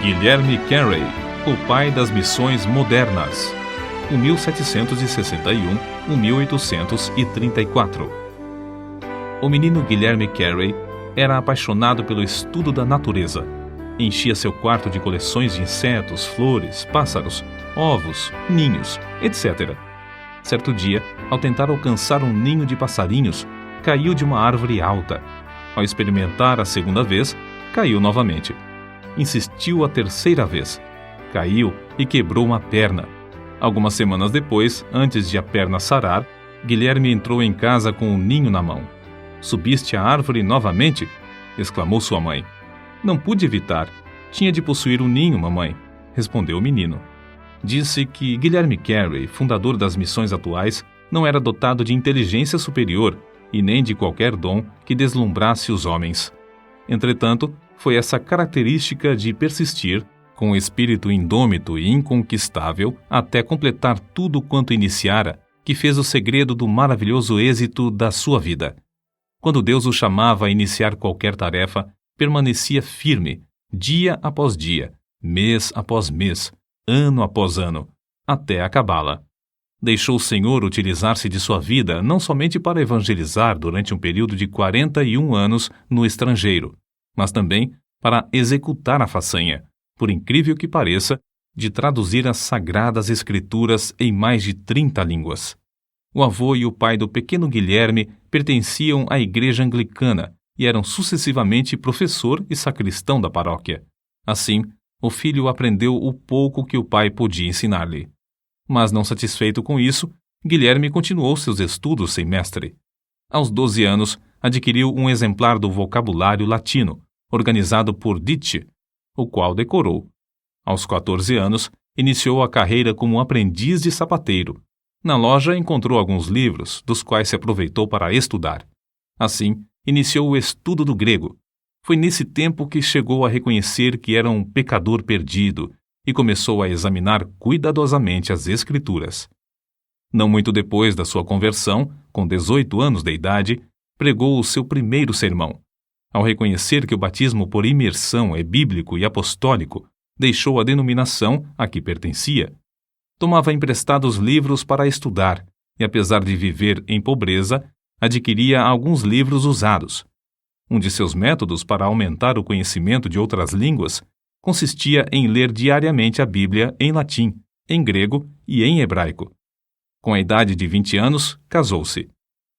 Guilherme Carey, o pai das missões modernas, 1761-1834. O menino Guilherme Carey era apaixonado pelo estudo da natureza. Enchia seu quarto de coleções de insetos, flores, pássaros, ovos, ninhos, etc. Certo dia, ao tentar alcançar um ninho de passarinhos, caiu de uma árvore alta. Ao experimentar a segunda vez, caiu novamente. Insistiu a terceira vez. Caiu e quebrou uma perna. Algumas semanas depois, antes de a perna sarar, Guilherme entrou em casa com o ninho na mão. "Subiste a árvore novamente?" exclamou sua mãe. "Não pude evitar. Tinha de possuir um ninho, mamãe", respondeu o menino. Disse que Guilherme Carey, fundador das missões atuais, não era dotado de inteligência superior e nem de qualquer dom que deslumbrasse os homens. Entretanto, foi essa característica de persistir, com o espírito indômito e inconquistável, até completar tudo quanto iniciara, que fez o segredo do maravilhoso êxito da sua vida. Quando Deus o chamava a iniciar qualquer tarefa, permanecia firme, dia após dia, mês após mês, ano após ano, até acabá-la. Deixou o Senhor utilizar-se de sua vida não somente para evangelizar durante um período de 41 anos no estrangeiro, mas também para executar a façanha, por incrível que pareça, de traduzir as Sagradas Escrituras em mais de 30 línguas. O avô e o pai do pequeno Guilherme pertenciam à igreja anglicana e eram sucessivamente professor e sacristão da paróquia. Assim, o filho aprendeu o pouco que o pai podia ensinar-lhe. Mas não satisfeito com isso, Guilherme continuou seus estudos sem mestre. Aos 12 anos, adquiriu um exemplar do vocabulário latino, organizado por Ditch, o qual decorou. Aos 14 anos, iniciou a carreira como aprendiz de sapateiro. Na loja encontrou alguns livros, dos quais se aproveitou para estudar. Assim, iniciou o estudo do grego. Foi nesse tempo que chegou a reconhecer que era um pecador perdido e começou a examinar cuidadosamente as Escrituras. Não muito depois da sua conversão, com 18 anos de idade, pregou o seu primeiro sermão. Ao reconhecer que o batismo por imersão é bíblico e apostólico, deixou a denominação a que pertencia. Tomava emprestados livros para estudar e, apesar de viver em pobreza, adquiria alguns livros usados. Um de seus métodos para aumentar o conhecimento de outras línguas consistia em ler diariamente a Bíblia em latim, em grego e em hebraico. Com a idade de 20 anos, casou-se.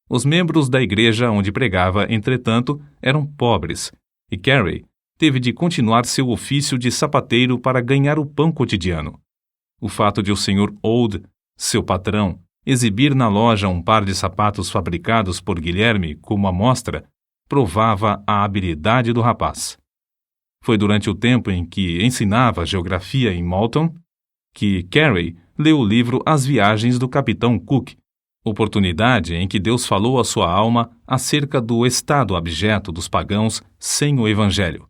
Os membros da igreja onde pregava, entretanto, eram pobres, e Carey teve de continuar seu ofício de sapateiro para ganhar o pão cotidiano. O fato de o Sr. Old, seu patrão, exibir na loja um par de sapatos fabricados por Guilherme como amostra, provava a habilidade do rapaz. Foi durante o tempo em que ensinava geografia em Malton que Carey leu o livro As Viagens do Capitão Cook, oportunidade em que Deus falou à sua alma acerca do estado abjeto dos pagãos sem o Evangelho.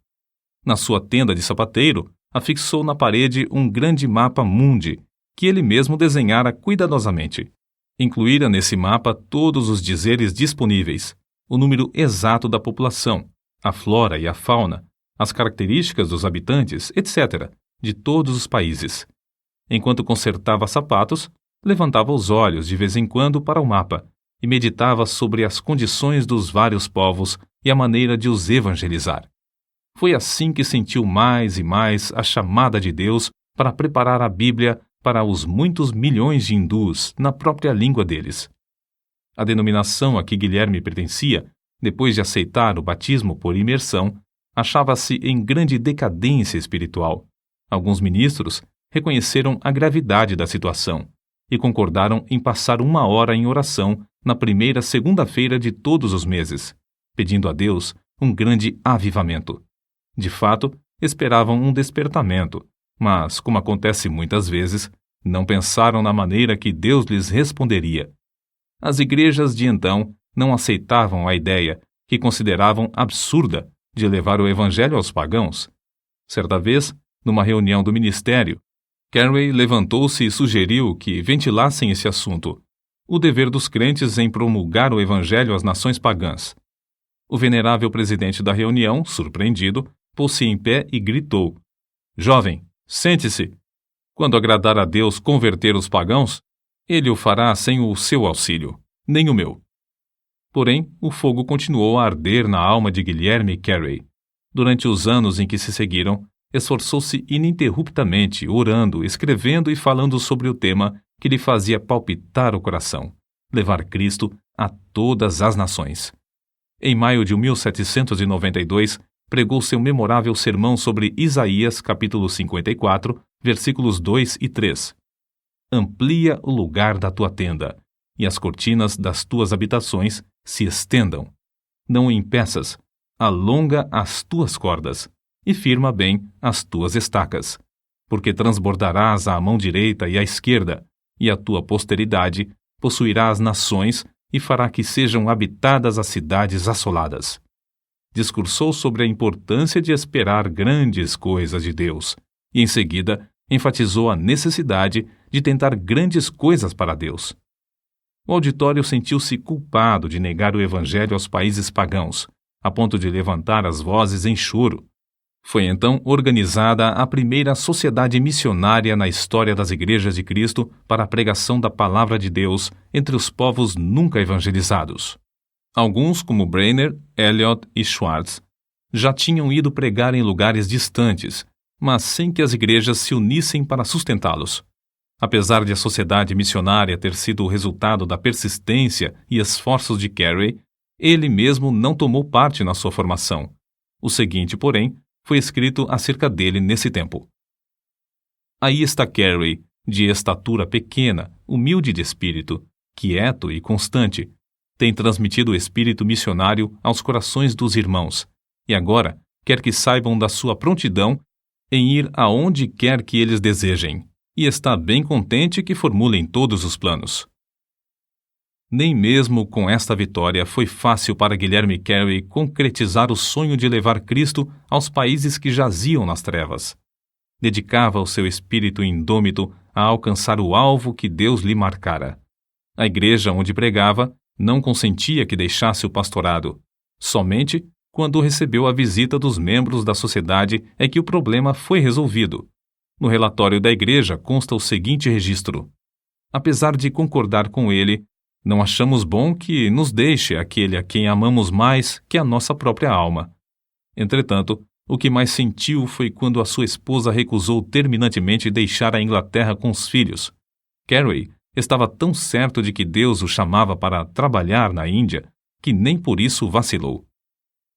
Na sua tenda de sapateiro, afixou na parede um grande mapa mundi, que ele mesmo desenhara cuidadosamente. Incluíra nesse mapa todos os dizeres disponíveis, o número exato da população, a flora e a fauna, as características dos habitantes, etc., de todos os países. Enquanto consertava sapatos, levantava os olhos de vez em quando para o mapa e meditava sobre as condições dos vários povos e a maneira de os evangelizar. Foi assim que sentiu mais e mais a chamada de Deus para preparar a Bíblia para os muitos milhões de hindus na própria língua deles. A denominação a que Guilherme pertencia, depois de aceitar o batismo por imersão, achava-se em grande decadência espiritual. Alguns ministros reconheceram a gravidade da situação e concordaram em passar 1 hora em oração na primeira segunda-feira de todos os meses, pedindo a Deus um grande avivamento. De fato, esperavam um despertamento, mas, como acontece muitas vezes, não pensaram na maneira que Deus lhes responderia. As igrejas de então não aceitavam a ideia, que consideravam absurda, de levar o evangelho aos pagãos. Certa vez, numa reunião do ministério, Carey levantou-se e sugeriu que ventilassem esse assunto, o dever dos crentes em promulgar o evangelho às nações pagãs. O venerável presidente da reunião, surpreendido, pôs-se em pé e gritou: Jovem, sente-se. Quando agradar a Deus converter os pagãos, Ele o fará sem o seu auxílio, nem o meu. Porém, o fogo continuou a arder na alma de Guilherme Carey. Durante os anos em que se seguiram, esforçou-se ininterruptamente, orando, escrevendo e falando sobre o tema que lhe fazia palpitar o coração: levar Cristo a todas as nações. Em maio de 1792, pregou seu memorável sermão sobre Isaías, capítulo 54, versículos 2 e 3. Amplia o lugar da tua tenda, e as cortinas das tuas habitações se estendam. Não o impeças, alonga as tuas cordas, e firma bem as tuas estacas, porque transbordarás à mão direita e à esquerda, e a tua posteridade possuirá as nações e fará que sejam habitadas as cidades assoladas. Discursou sobre a importância de esperar grandes coisas de Deus, e em seguida enfatizou a necessidade de tentar grandes coisas para Deus. O auditório sentiu-se culpado de negar o evangelho aos países pagãos, a ponto de levantar as vozes em choro. Foi então organizada a primeira sociedade missionária na história das igrejas de Cristo para a pregação da palavra de Deus entre os povos nunca evangelizados. Alguns, como Brainerd, Eliot e Schwartz, já tinham ido pregar em lugares distantes, mas sem que as igrejas se unissem para sustentá-los. Apesar de a sociedade missionária ter sido o resultado da persistência e esforços de Carey, ele mesmo não tomou parte na sua formação. O seguinte, porém, foi escrito acerca dele nesse tempo. Aí está Carey, de estatura pequena, humilde de espírito, quieto e constante. Tem transmitido o espírito missionário aos corações dos irmãos, e agora quer que saibam da sua prontidão em ir aonde quer que eles desejem, e está bem contente que formulem todos os planos. Nem mesmo com esta vitória foi fácil para Guilherme Carey concretizar o sonho de levar Cristo aos países que jaziam nas trevas. Dedicava o seu espírito indômito a alcançar o alvo que Deus lhe marcara. A igreja onde pregava não consentia que deixasse o pastorado. Somente quando recebeu a visita dos membros da sociedade é que o problema foi resolvido. No relatório da igreja consta o seguinte registro: apesar de concordar com ele, não achamos bom que nos deixe aquele a quem amamos mais que a nossa própria alma. Entretanto, o que mais sentiu foi quando a sua esposa recusou terminantemente deixar a Inglaterra com os filhos. Carey estava tão certo de que Deus o chamava para trabalhar na Índia que nem por isso vacilou.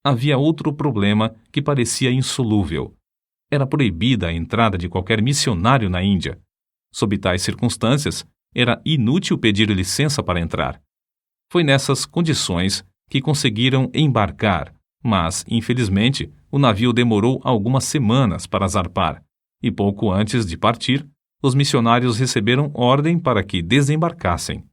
Havia outro problema que parecia insolúvel. Era proibida a entrada de qualquer missionário na Índia. Sob tais circunstâncias, era inútil pedir licença para entrar. Foi nessas condições que conseguiram embarcar, mas, infelizmente, o navio demorou algumas semanas para zarpar, e pouco antes de partir, os missionários receberam ordem para que desembarcassem.